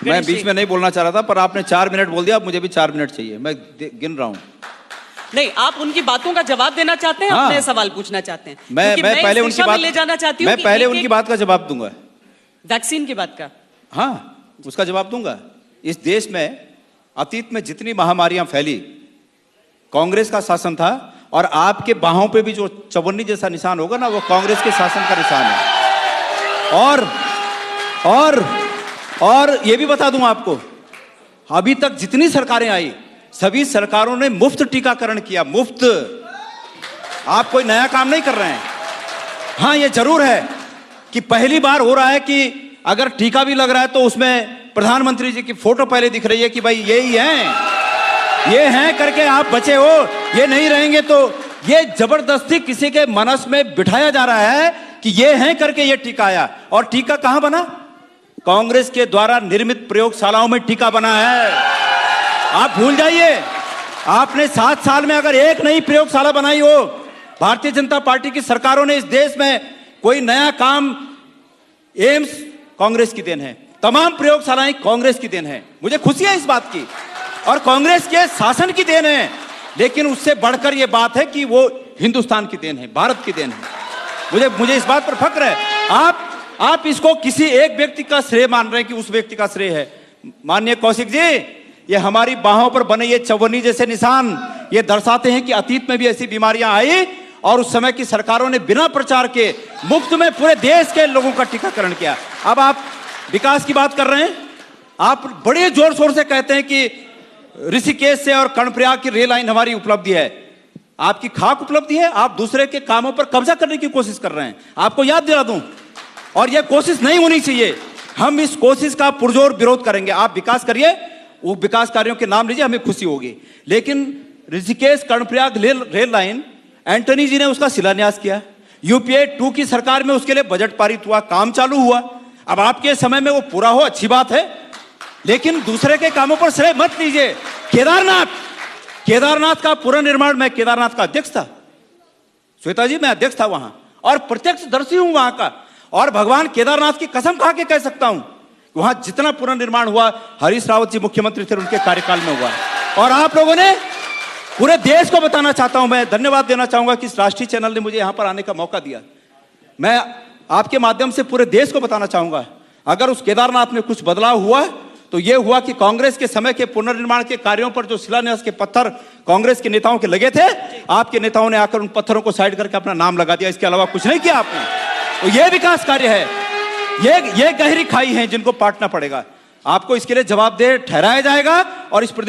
मैं बीच में नहीं बोलना चाह रहा था, पर आपने 4 मिनट बोल दिया, अब मुझे भी 4 मिनट चाहिए, मैं गिन रहा हूँ। नहीं, आप उनकी बातों का जवाब देना चाहते हैं, अपने सवाल पूछना चाहते हैं? मैं पहले उनकी बात ले जाना चाहती हूँ, मैं पहले उनकी बात का जवाब दूंगा। वैक्सीन की बात का? हाँ, उसका जवाब दूंगा। इस देश में अतीत में जितनी महामारियां फैली, कांग्रेस का शासन था, और आपके बाहों पे भी जो चवन्नी जैसा निशान होगा ना, वो कांग्रेस के शासन का निशान है। और ये भी बता दूं आपको, अभी तक जितनी सरकारें आई, सभी सरकारों ने मुफ्त टीकाकरण किया, मुफ्त। आप कोई नया काम नहीं कर रहे हैं। हाँ, ये जरूर है कि पहली बार हो रहा है कि अगर टीका भी लग रहा है तो उसमें प्रधानमंत्री जी की फोटो पहले दिख रही है कि भाई ये ही हैं, ये हैं करके आप बचे हो, ये नहीं रहेंगे तो ये जबरदस्ती किसी के मनस में बिठाया जा रहा है कि ये हैं करके ये टीका आया। और टीका कहां बना? कांग्रेस के द्वारा निर्मित प्रयोगशालाओं में टीका बना है। आप भूल जाइए, आपने 7 साल में अगर एक नई प्रयोगशाला बनाई हो, भारतीय जनता पार्टी की सरकारों ने इस देश में कोई नया काम, एम्स कांग्रेस की देन है, तमाम प्रयोगशालाएं कांग्रेस की देन है। मुझे खुशी है इस बात की, और कांग्रेस के शासन की देन है। लेकिन उससे बढ़कर यह बात है कि वो हिंदुस्तान की देन है, भारत की देन है। मुझे इस बात पर फक्र है। आप इसको किसी एक व्यक्ति का श्रेय मान रहे हैं कि उस व्यक्ति का श्रेय है। माननीय कौशिक जी, ये हमारी बाहों पर बने ये चवन्नी जैसे निशान ये दर्शाते हैं कि अतीत में भी ऐसी बीमारियां आई और उस समय की सरकारों ने बिना प्रचार के मुफ्त में पूरे देश के लोगों का टीकाकरण किया। अब आप विकास की बात कर रहे हैं, आप बड़े जोर शोर से कहते हैं कि ऋषिकेश से और कर्णप्रयाग की रेल लाइन हमारी उपलब्धि है। आपकी खाक उपलब्धि है, आप दूसरे के कामों पर कब्जा करने की कोशिश कर रहे हैं। आपको याद दिला दूं, और यह कोशिश नहीं होनी चाहिए। हम इस कोशिश का पुरजोर विरोध करेंगे। आप विकास करिए, वो विकास कार्यों के नाम लीजिए, हमें खुशी होगी। लेकिन ऋषिकेश कर्णप्रयाग रेल लाइन, एंटनी जी ने उसका शिलान्यास किया, यूपीए 2 की सरकार में उसके लिए बजट पारित हुआ, काम चालू हुआ। अब आपके समय में वो पूरा हो, अच्छी बात है, लेकिन दूसरे के कामों पर श्रेय मत लीजिए। केदारनाथ का पुनर्निर्माण, मैं केदारनाथ का अध्यक्ष था, श्वेता जी, मैं अध्यक्ष था वहां, और प्रत्यक्षदर्शी हूं वहां का, और भगवान केदारनाथ की कसम खा के कह सकता हूं, वहां जितना पुनर्निर्माण हुआ हरीश रावत जी मुख्यमंत्री थे उनके कार्यकाल में हुआ। और आप लोगों ने पूरे देश को बताना चाहता हूं, मैं धन्यवाद देना चाहूंगा कि इस राष्ट्रीय चैनल ने मुझे यहां पर आने का मौका दिया। मैं आपके माध्यम से पूरे देश को बताना चाहूंगा, अगर उस केदारनाथ में कुछ बदलाव हुआ तो यह हुआ कि कांग्रेस के समय के पुनर्निर्माण के कार्यों पर जो शिलान्यास के पत्थर कांग्रेस के नेताओं के लगे थे, आपके नेताओं ने आकर उन पत्थरों को साइड करके अपना नाम लगा दिया। इसके अलावा कुछ नहीं किया आपने। तो यह विकास कार्य है, ये गहरी खाई है जिनको पाटना पड़ेगा। आपको इसके लिए जवाबदेह ठहराया जाएगा और इस